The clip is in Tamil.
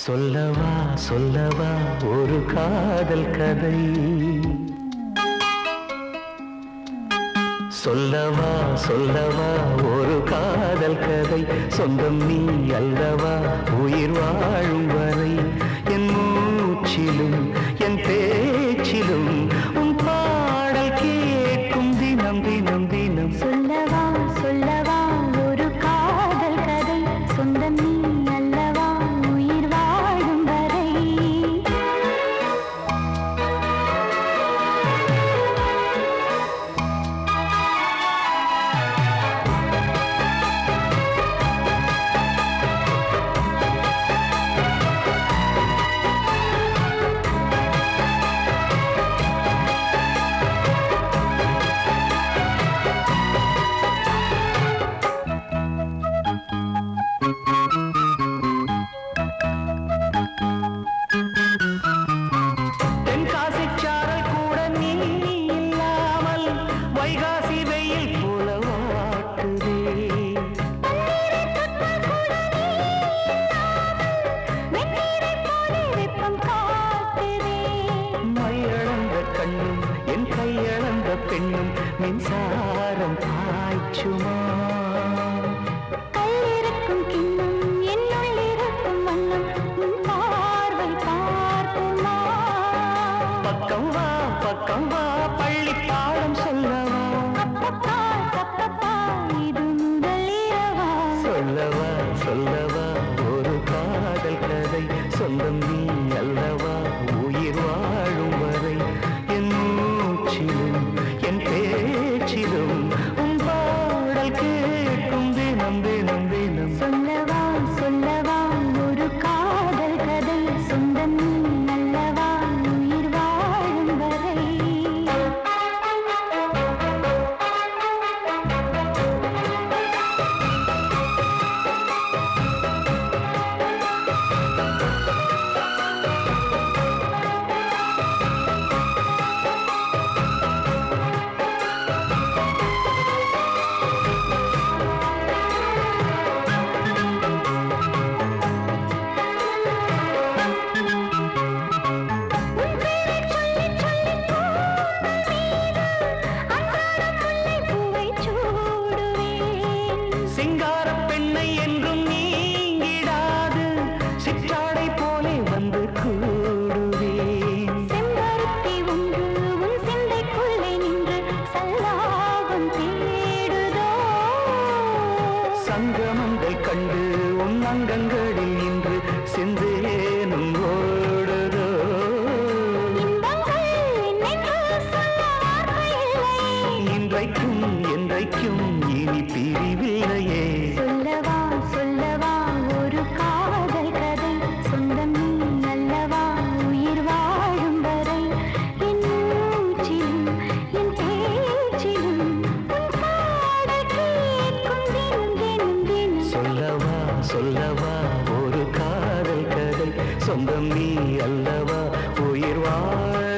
சொல்லவா சொல்லவா ஒரு காதல் கதை. சொல்லவா சொல்லவா ஒரு காதல் கதை. சொந்தம் நீ அல்லவா உயிர் வாழும் வரை. என் மூச்சிலும் என் பேச்சிலும் உன் பாடல் கேட்கும் தினம் தினம் தினம். சொல்லவா சொல்லவா ஒரு காதல் கதை. சொந்தம் நீ அல்லவா உயிர் வாழும் வரை. தென்காசிச்சாரல் கூட நீ இல்லாமல் வைகாசி வெயில் போல வாட்டுதே. மையளந்த கண்ணும் என் கையளந்த பெண்ணும் மின்சாரம் பாய்ச்சுமா. கல்லிருக்கும் கிண்ணம் என்னுள் இருக்கும் வண்ணம் உன் பார்வை பார்க்குமா. பக்கம் வா பள்ளி பாடம் சொல்லவா. அப்பப்பா தப்பப்பா இது முதல் இரவா. சொல்லவா சொல்லவா ஒரு காதல் கதை. சொந்தம் நீ அல்லவா உயிர் வாழும் வரை. என் மூச்சிலும் என் பேச்சிலும் உன் பாடல் கேட்கும் தினம் தினம் தினம். சொல்லவா சொல்லவா ஒரு காதல் கதை. சொந்தம் நீ அல்லவா உயிர் வாழும் வரை. சிங்கார பெண்ணை என்றும் நீங்கிடாது சிற்றாடை போலே வந்து கூடுவேன். செம்பருத்தி ஒன்று உன் சிந்தைக்குள்ளே நின்று சல்லாபம் தேடுதோ. சங்கமங்கள் கண்டு உன் அங்கங்களில் இன்று சிந்தேனும் ஓடுதோ. இன்பங்கள் என்னென்று சொல்ல வார்த்தை இல்லை. இன்றைக்கும் என்றைக்கும் இனி பிரிவில்லையே. சொல்லவா சொல்லவா ஒரு காதல் கதை. சொந்தம் நீ அல்லவா உயிர் வாழும் வரை. என் மூச்சிலும் என் பேச்சிலும் உன் பாடல் கேட்கும் தினம் தினம் தினம். சொல்லவா சொல்லவா ஒரு காதல் கதை. சொந்தம் நீ அல்லவா உயிர் வாழும்